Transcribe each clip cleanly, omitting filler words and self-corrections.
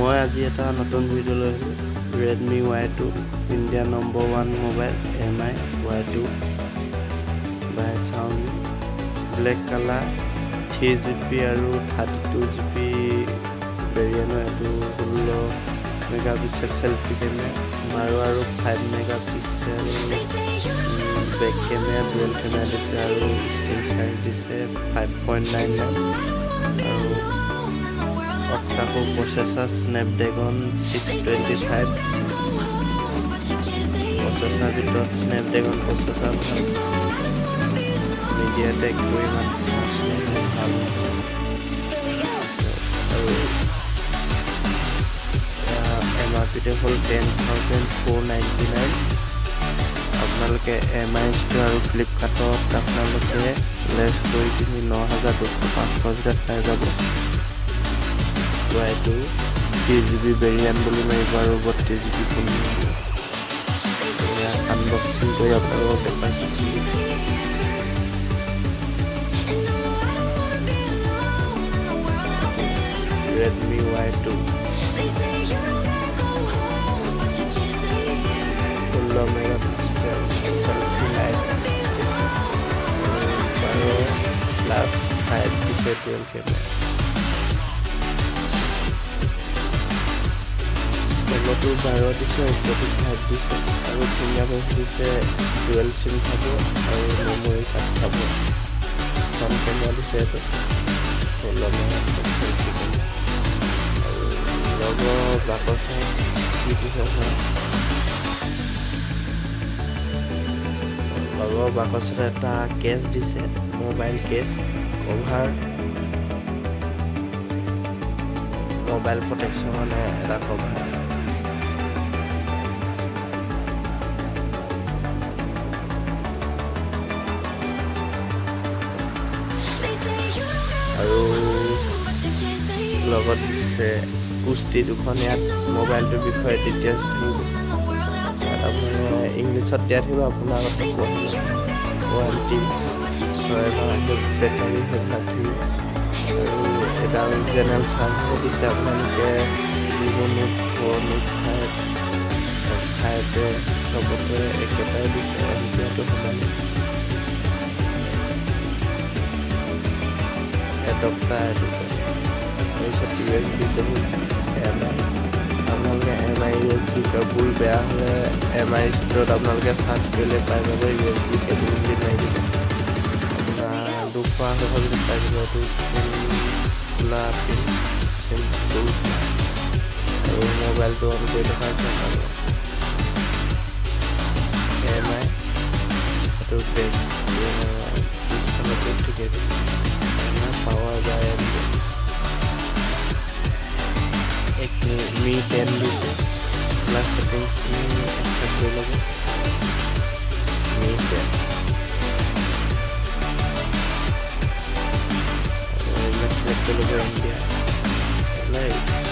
মই আজি এটা নতুন ভিডিঅ' লৈ আহিলোঁ Redmi Y2 India No.1 mobile MI Y2 বাই Xiaomi ব্লেক কালাৰ 3GB আৰু 32GB ভেৰিয়েণ্টৰ এইটো 16 মেগাপিক্সেল চেলফি কেমেৰা আৰু 5 megapixel back camera dual camera দিছে আৰু স্ক্ৰীন চাইজ দিছে 5.99 আৰু processor Snapdragon 625 processor ভিতৰত Snapdragon processor ভাল MediaTek ইমান ভাল আৰু MRP হ'ল 10,499 আপোনালোকে MI ষ্ট'ৰ আৰু ফ্লিপকাৰ্টত আপোনালোকে লেছ কৰি কিনি 9,205 ভিতৰত পাই যাব Y2 3GB ভেৰিয়েণ্ট বুলি মাৰিব আৰু 32GB বুলি মাৰিব আনবক্সিং কৰি আপোনালোকক দেখাইছোঁ Redmi Y2 16 megapixel selfie light আৰু +5 দিছে ডুৱেল কেমেৰা তলতো 12 দিছে ওপৰতো 5 দিছে আৰু ফিংগাৰপ্ৰিণ্ট দিছে ডুৱেল চিম থাব আৰু মেমৰি কাৰ্ড থাব ফ্ৰণ্ট কেমেৰা দিছে এইটো 16 মেগাপিক্সেল selfie কেমেৰা আৰু লগৰ বাকচত কি দিছে লগৰ বাকচত এটা কেছ দিছে mobile case cover mobile protection এটা কভাৰ আৰু লগত দিছে কুস্তি দুখন ইয়াত মোবাইলটোৰ বিষয়ে ডিটেইলছ থাকিব ইয়াত আপোনাৰ ইংলিছত দিয়া থাকিব আপোনাৰ আগতে ৱাৰেণ্টি 6 মাহ বেটাৰী সেইবিলাক থাকিব আৰু এটা জেনেৰেল চাৰ্জ দিছে আপোনালোকে যিবোৰ নোট 4 নোট 5 চবতে একেটাই দিছে এতিয়াতো সমানে এডপ্টাৰ দিছে তাৰপিছত USB কেবুল আপোনালোকে MI USB কেবুল বেয়া হ'লে MI ষ্ট'ৰত আপোনালোকে চাৰ্জ কৰিলে পাই যাব USB কেবুল বুলি মাৰি দিব আপোনাৰ 200 যদি পাই যাব এইটো খোলা পিন চিম্পুল আৰু মোবাইলটো অন কৰি দেখাইছে MI এইটো বেক পিছফালে ঠিকে পাৱাৰ বাই Mi 10 দিছে প্লাছ ছেটিংছখিনি এক্সেপ্ট কৰি ল'ব Mi 10 এইবিলাক ছিলেক্ট কৰি ল'ব ইণ্ডিয়া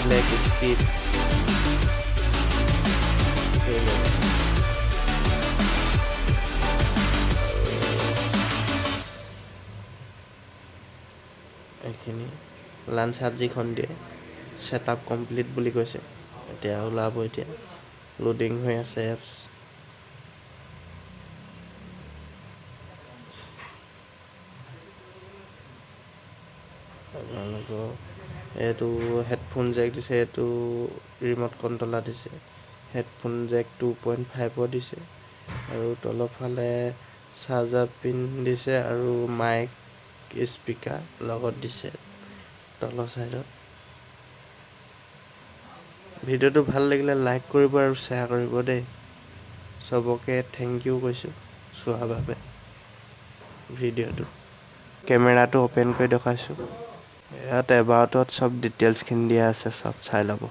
ব্লেক স্পীড এইখিনি লাঞ্চাত যিখন দিয়ে ছেটআপ কমপ্লিট বুলি কৈছে এতিয়া ওলাব এতিয়া লোডিং হৈ আছে এপছ আপোনালোকৰ এইটো হেডফোন জেক দিছে এইটো ৰিম'ট কণ্ট্ৰলাৰ দিছে হেডফোন জেক 2.5 দিছে আৰু তলৰ ফালে চাৰ্জাৰ পিন দিছে আৰু মাইক স্পীকাৰ লগত দিছে তলৰ ছাইডত ভিডিঅ'টো ভাল লাগিলে লাইক কৰিব আৰু শ্বেয়াৰ কৰিব দেই চবকে থেংক ইউ কৈছোঁ চোৱাৰ বাবে ভিডিঅ'টো কেমেৰাটো অ'পেন কৰি দেখাইছোঁ ইয়াত এবাউটত চব ডিটেইলছখিনি দিয়া আছে চব চাই ল'ব